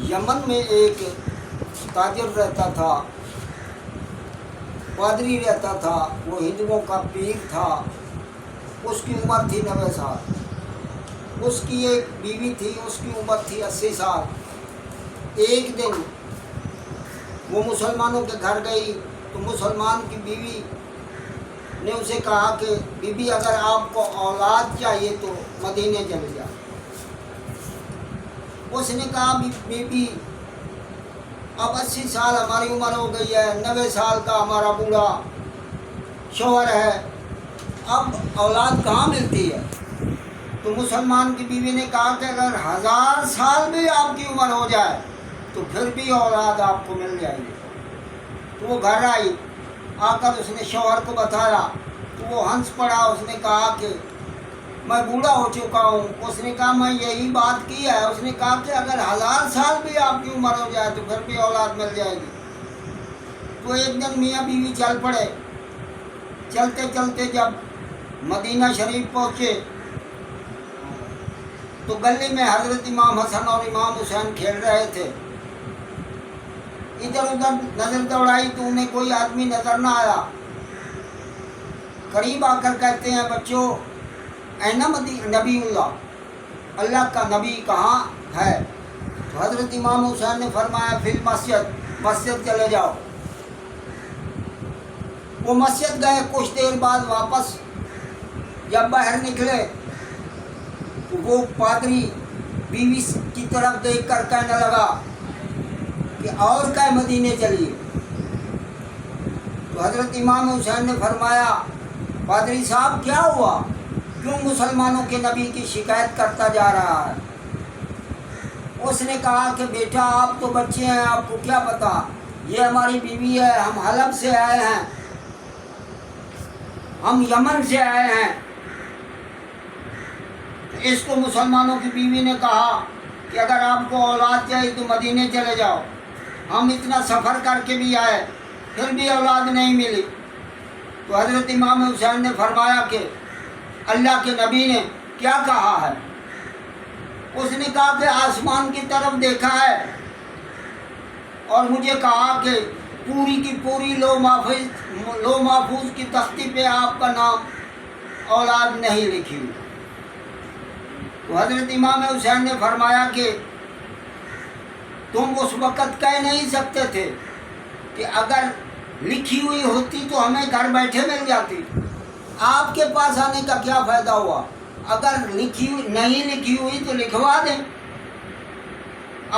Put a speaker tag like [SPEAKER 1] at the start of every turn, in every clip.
[SPEAKER 1] یمن میں ایک تاجر رہتا تھا، پادری رہتا تھا، وہ ہندوؤں کا پیر تھا۔ اس کی عمر تھی 90 سال۔ اس کی ایک بیوی تھی، اس کی عمر تھی 80 سال۔ ایک دن وہ مسلمانوں کے گھر گئی تو مسلمان کی بیوی نے اسے کہا کہ بی بی اگر آپ کو اولاد چاہیے تو مدینے چلے جاؤ۔ اس نے کہا بی بی اب 80 سال ہماری عمر ہو گئی ہے، 90 سال کا ہمارا بوڑھا شوہر ہے، اب اولاد کہاں ملتی ہے؟ تو مسلمان کی بیوی نے کہا کہ اگر 1000 سال بھی آپ کی عمر ہو جائے تو پھر بھی اولاد آپ کو مل جائے گی۔ تو وہ گھر آئی، آ کر اس نے شوہر کو بتایا تو وہ ہنس پڑا۔ اس نے کہا کہ میں بوڑھا ہو چکا ہوں۔ اس نے کہا میں یہی بات کی ہے۔ اس نے کہا کہ اگر 1000 سال بھی آپ کی عمر ہو جائے تو پھر بھی اولاد مل جائے گی۔ تو ایک دن میاں بیوی چل پڑے۔ چلتے چلتے جب مدینہ شریف پہنچے تو گلی میں حضرت امام حسن اور امام حسین کھیل رہے تھے۔ ادھر ادھر نظر دوڑائی تو انہیں کوئی آدمی نظر نہ آیا۔ قریب آ کر کہتے ہیں بچوں این نبی اللہ کا نبی کہاں ہے؟ تو حضرت امام حسین نے فرمایا فی مسجد چلے جاؤ۔ وہ مسجد گئے، کچھ دیر بعد واپس جب باہر نکلے تو وہ پادری بیوی کی طرف دیکھ کر کہنے لگا کہ اور کیا مدینے چلیے؟ تو حضرت امام حسین نے فرمایا پادری صاحب کیا ہوا؟ کیوں مسلمانوں کے نبی کی شکایت کرتا جا رہا ہے؟ اس نے کہا کہ بیٹا آپ تو بچے ہیں، آپ کو کیا پتا، یہ ہماری بیوی ہے، ہم حلب سے آئے ہیں، ہم یمن سے آئے ہیں۔ اس کو مسلمانوں کی بیوی نے کہا کہ اگر آپ کو اولاد چاہیے تو مدینے چلے جاؤ، ہم اتنا سفر کر کے بھی آئے پھر بھی اولاد نہیں ملی۔ تو حضرت امام حسین نے فرمایا کہ اللہ کے نبی نے کیا کہا ہے؟ اس نے کہا کہ آسمان کی طرف دیکھا ہے اور مجھے کہا کہ پوری کی پوری لو محفوظ کی تختی پہ آپ کا نام اولاد نہیں لکھی ہوئی۔ تو حضرت امام حسین نے فرمایا کہ تم اس وقت کہہ نہیں سکتے تھے کہ اگر لکھی ہوئی ہوتی تو ہمیں گھر بیٹھے مل جاتی، آپ کے پاس آنے کا کیا فائدہ ہوا؟ اگر نہیں لکھی ہوئی تو لکھوا دیں۔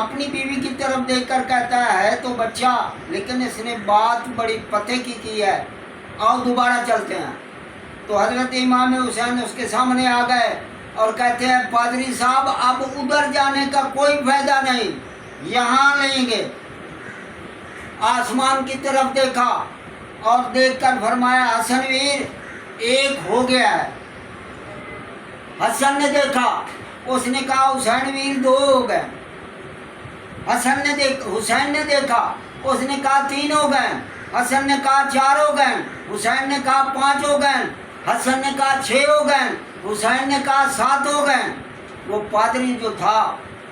[SPEAKER 1] اپنی بیوی کی طرف دیکھ کر کہتا ہے تو بچہ، لیکن اس نے بات بڑی پتے کی ہے، آؤ دوبارہ چلتے ہیں۔ تو حضرت امام حسین اس کے سامنے آ گئے اور کہتے ہیں پادری صاحب اب ادھر جانے کا کوئی فائدہ نہیں، یہاں لیں گے۔ آسمان کی طرف دیکھا اور دیکھ کر فرمایا حسن ویر ایک ہو گیا ہے۔ حسن نے دیکھا، اس نے کہا حسین ویر 2 ہو گئے۔ حسین نے دیکھا، اس نے کہا 3 ہو گئے۔ حسن نے کہا 4 ہو گئے۔ حسین نے کہا 5 ہو گئے۔ حسن نے کہا 6 ہو گئے۔ حسین نے کہا 7 ہو گئے۔ وہ پادری جو تھا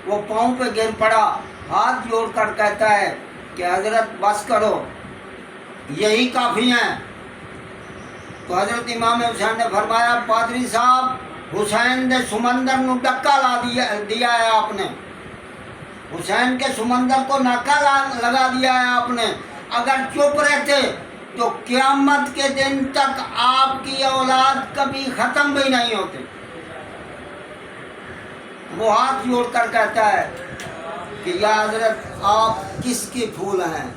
[SPEAKER 1] وہ پاؤں پہ گر پڑا، ہاتھ جوڑ کر کہتا ہے کہ حضرت بس کرو، یہی کافی ہیں۔ تو حضرت امام حسین نے فرمایا پادری صاحب حسین دے سمندر نو ڈکا دیا ہے آپ نے، حسین کے سمندر کو ناکا لگا دیا ہے آپ نے۔ اگر چپ رہتے تو قیامت کے دن تک آپ کی اولاد کبھی ختم بھی نہیں ہوتی۔ وہ ہاتھ جوڑ کر کہتا ہے کہ یا حضرت آپ کس کے پھول ہیں؟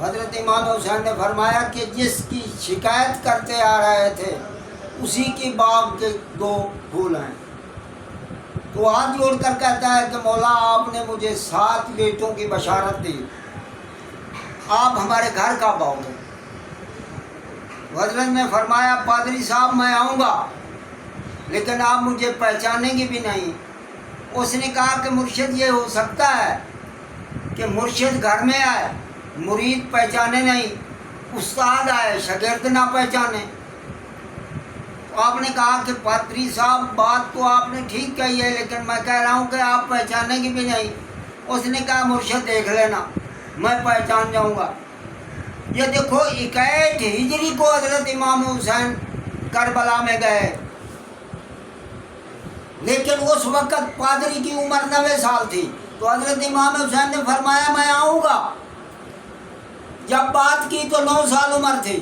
[SPEAKER 1] حضرت امام حسین نے فرمایا کہ جس کی شکایت کرتے آ رہے تھے اسی کی باغ کے 2 پھول ہیں۔ تو ہاتھ جوڑ کر کہتا ہے کہ مولا آپ نے مجھے 7 بیٹوں کی بشارت دی، آپ ہمارے گھر کب آؤ گے؟ حضرت نے فرمایا پادری صاحب میں آؤں گا لیکن آپ مجھے پہچانیں گے بھی نہیں۔ اس نے کہا کہ مرشد یہ ہو سکتا ہے کہ مرشد گھر میں آئے، مرید پہچانے نہیں، استاد آئے، شاگرد نہ پہچانے۔ آپ نے کہا کہ پادری صاحب بات تو آپ نے ٹھیک کہی ہے، لیکن میں کہہ رہا ہوں کہ آپ پہچانیں گے بھی نہیں۔ اس نے کہا مرشد دیکھ لینا، میں پہچان جاؤں گا۔ یہ دیکھو 61 ہجری کو حضرت امام حسین کربلا میں گئے، لیکن اس وقت پادری کی عمر 90 سال تھی۔ تو حضرت امام حسین نے فرمایا میں آؤں گا۔ جب بات کی تو 9 سال عمر تھی،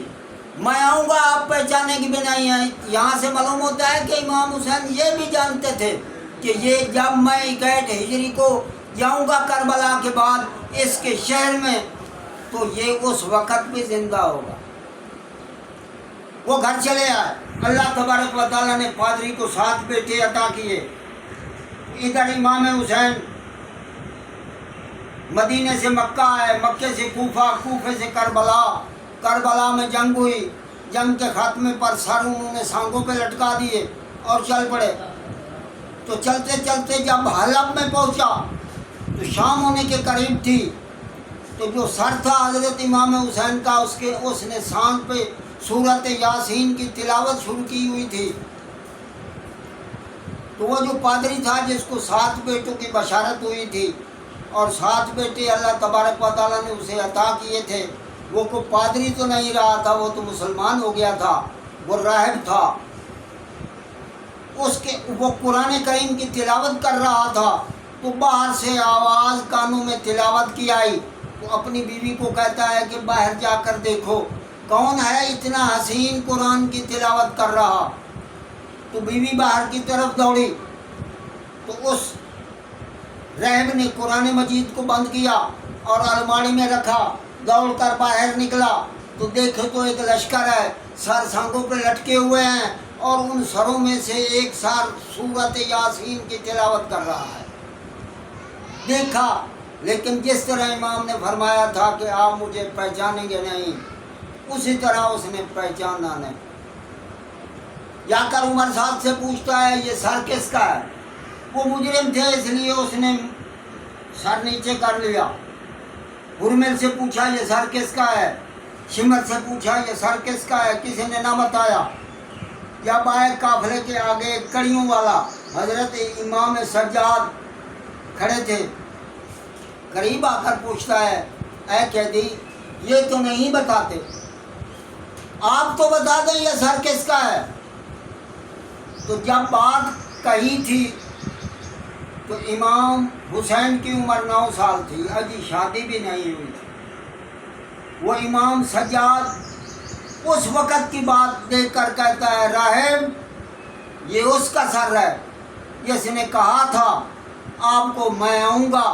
[SPEAKER 1] میں آؤں گا، آپ پہچانے کی بھی نہیں ہے۔ یہاں سے معلوم ہوتا ہے کہ امام حسین یہ بھی جانتے تھے کہ یہ جب میں 61 ہجری کو جاؤں گا کربلا کے بعد اس کے شہر میں، تو یہ اس وقت بھی زندہ ہوگا۔ وہ گھر چلے آئے۔ اللہ تبارک و تعالیٰ نے پادری کو 7 بیٹے عطا کیے۔ ادھر امام حسین مدینے سے مکہ آئے، مکے سے کوفہ، کوفے سے کربلا، کربلا میں جنگ ہوئی۔ جنگ کے خاتمے پر سر انہوں نے سانگوں پہ لٹکا دیے اور چل پڑے۔ تو چلتے چلتے جب حلب میں پہنچا تو شام ہونے کے قریب تھی، تو جو سر تھا حضرت امام حسین کا، اس نے سانگ پہ سورت یاسین کی تلاوت شروع کی ہوئی تھی۔ تو وہ جو پادری تھا جس کو 7 بیٹوں کی بشارت ہوئی تھی اور 7 بیٹے اللہ تبارک و تعالیٰ نے اسے عطا کیے تھے، وہ کوئی پادری تو نہیں رہا تھا، وہ تو مسلمان ہو گیا تھا، وہ راہب تھا۔ وہ قرآن کریم کی تلاوت کر رہا تھا، تو باہر سے آواز کانوں میں تلاوت کی آئی۔ تو اپنی بیوی کو کہتا ہے کہ باہر جا کر دیکھو کون ہے اتنا حسین قرآن کی تلاوت کر رہا۔ تو بیوی باہر کی طرف دوڑی، تو اس راہب نے قرآن مجید کو بند کیا اور الماری میں رکھا، دوڑ کر باہر نکلا تو دیکھے تو ایک لشکر ہے، سر سانگوں پہ لٹکے ہوئے ہیں، اور ان سروں میں سے ایک سر سورت یاسین کی تلاوت کر رہا ہے۔ دیکھا، لیکن جس طرح امام نے فرمایا تھا کہ آپ مجھے پہچانیں گے نہیں، اسی طرح اس نے پہچانا نہیں۔ جا کر عمر صاحب سے پوچھتا ہے یہ سر کس کا ہے؟ وہ مجرم تھے اس لیے اس نے سر نیچے کر لیا۔ ہرمل سے پوچھا یہ سر کس کا ہے؟ شمر سے پوچھا یہ سر کس کا ہے؟ کسی نے نہ بتایا۔ جب آئے قافلے کے آگے کڑیوں والا حضرت امام سجاد کھڑے تھے، قریب آ کر پوچھتا ہے اے قیدی یہ تو نہیں بتاتے، آپ تو بتا دیں یہ سر کس کا ہے۔ تو جب بات کہی تھی تو امام حسین کی عمر 9 سال تھی، ابھی شادی بھی نہیں ہوئی تھی۔ وہ امام سجاد اس وقت کی بات دیکھ کر کہتا ہے راہب یہ اس کا سر ہے جس نے کہا تھا آپ کو میں آؤں گا،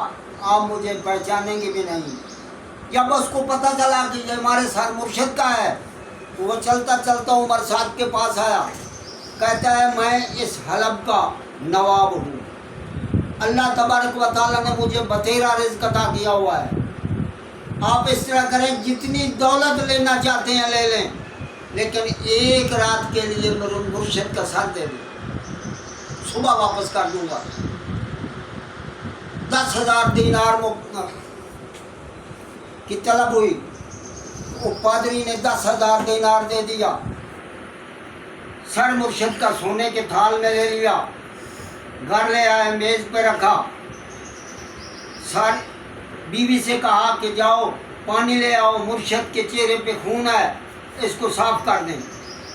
[SPEAKER 1] آپ مجھے پہچانیں گے بھی نہیں۔ جب اس کو پتہ چلا کہ یہ ہمارے سر مرشد کا ہے تو وہ چلتا چلتا عمر صاحب کے پاس آیا، کہتا ہے میں اس حلب کا نواب ہوں، اللہ تبارک و تعالیٰ نے مجھے بتیرا رزق عطا کیا ہوا ہے، آپ اس طرح کریں جتنی دولت لینا چاہتے ہیں لے لیں، لیکن ایک رات کے لیے میرے مرشد کا سر دے دیں، صبح واپس کر دوں گا۔ 10,000 دینار کی طلب ہوئی، وہ پادری نے 10,000 دینار دے دیا، سر مرشد کا سونے کے تھال میں لے لیا، گھر لے آئے، میز پہ رکھا، سر بیوی سے کہا کہ جاؤ پانی لے آؤ، مرشد کے چہرے پہ خون ہے اس کو صاف کر دیں۔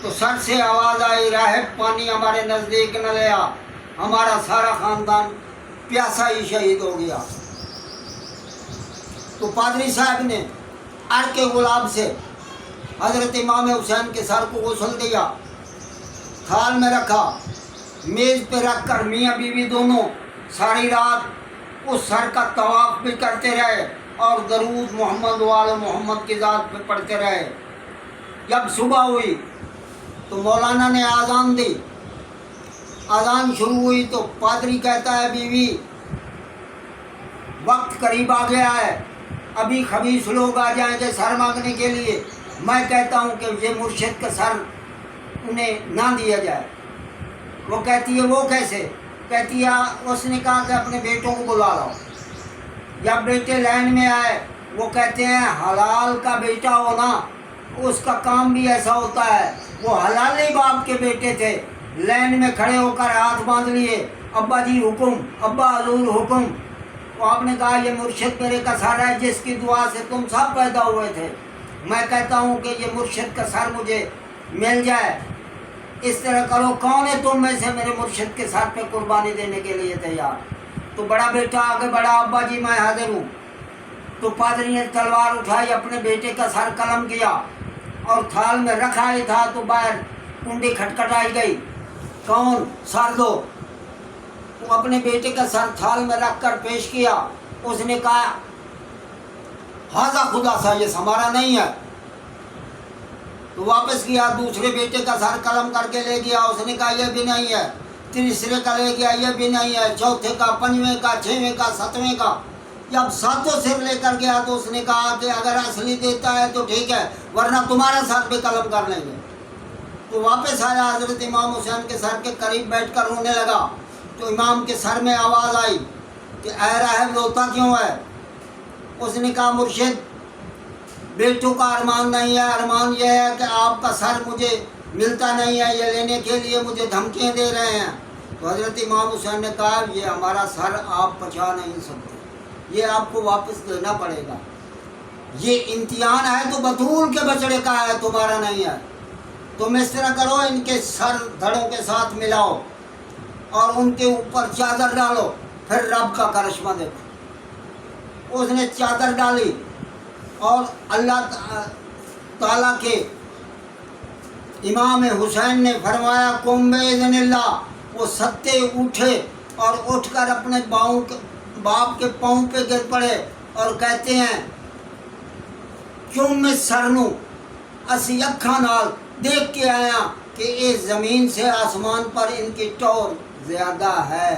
[SPEAKER 1] تو سر سے آواز آئی راہب پانی ہمارے نزدیک نہ لے آ، ہمارا سارا خاندان پیاسا ہی شہید ہو گیا۔ تو پادری صاحب نے عرق گلاب سے حضرت امام حسین کے سر کو غسل دیا، تھال میں رکھا، میز پہ رکھ کر میاں بیوی دونوں ساری رات اس سر کا طواف بھی کرتے رہے اور درود محمد وآل محمد کی ذات پہ پڑھتے رہے۔ جب صبح ہوئی تو مولانا نے آذان دی، آذان شروع ہوئی تو پادری کہتا ہے بیوی وقت قریب آ گیا ہے، ابھی خبیث لوگ آ جائیں گے سر مانگنے کے لیے، میں کہتا ہوں کہ یہ مرشد کا سر انہیں نہ دیا جائے۔ وہ کہتی ہے وہ کیسے؟ کہتی ہے اس نے کہا کہ اپنے بیٹوں کو بلا لاؤ۔ جب بیٹے لائن میں آئے وہ کہتے ہیں حلال کا بیٹا ہونا اس کا کام بھی ایسا ہوتا ہے. وہ حلالی باپ کے بیٹے تھے, لائن میں کھڑے ہو کر ہاتھ باندھ لیے, ابا جی حکم, ابا حضور حکم. تو آپ نے کہا یہ مرشد میرے کا سر ہے جس کی دعا سے تم سب پیدا ہوئے تھے. میں کہتا ہوں کہ یہ مرشد کا سر مجھے مل جائے. اس طرح کرو, کون ہے تم میں سے میرے مرشد کے سر پہ قربانی دینے کے لیے تیار؟ تو بڑا بیٹا آگے بڑھا, ابا جی میں حاضر ہوں. تو پادری نے تلوار اٹھائی, اپنے بیٹے کا سر قلم کیا اور تھال میں رکھا ہی تھا تو باہر کنڈی کھٹکھٹائی گئی, کون؟ سر دو. تو اپنے بیٹے کا سر تھال میں رکھ کر پیش کیا. اس نے کہا ہاضا خدا سا, یہ ہمارا نہیں ہے. تو واپس کیا, دوسرے بیٹے کا سر قلم کر کے لے گیا. اس نے کہا یہ بھی نہیں ہے. تیسرے کا لے گیا, یہ بھی نہیں ہے. چوتھے کا, پنجویں کا, چھویں کا, ستویں کا. جب ساتوں سر لے کر گیا تو اس نے کہا کہ اگر اصلی دیتا ہے تو ٹھیک ہے, ورنہ تمہارا سر پہ قلم کر لیں گے. تو واپس آیا, حضرت امام حسین کے سر کے قریب بیٹھ کر رونے لگا. تو امام کے سر میں آواز آئی کہ اے راہب روتا کیوں ہے؟ اس نے کہا مرشد بیٹوں کا ارمان نہیں ہے, ارمان یہ ہے کہ آپ کا سر مجھے ملتا نہیں ہے, یہ لینے کے لیے مجھے دھمکیاں دے رہے ہیں. تو حضرت امام حسین نے کہا یہ ہمارا سر آپ بچا نہیں سکتے, یہ آپ کو واپس دینا پڑے گا. یہ امتحان ہے تو بطول کے بچڑے کا ہے, تمہارا نہیں ہے. تم اس طرح کرو, ان کے سر دھڑوں کے ساتھ ملاؤ اور ان کے اوپر چادر ڈالو, پھر رب کا کرشمہ دیکھو. اس نے چادر ڈالی اور اللہ تعالیٰ کے امام حسین نے فرمایا قم بإذن اللہ. وہ ستے اٹھے اور اٹھ کر اپنے باپ کے پاؤں پہ گر پڑے اور کہتے ہیں کیوں میں سرنوں اسی اکھاں نال دیکھ کے آیا کہ اس زمین سے آسمان پر ان کی ٹور زیادہ ہے.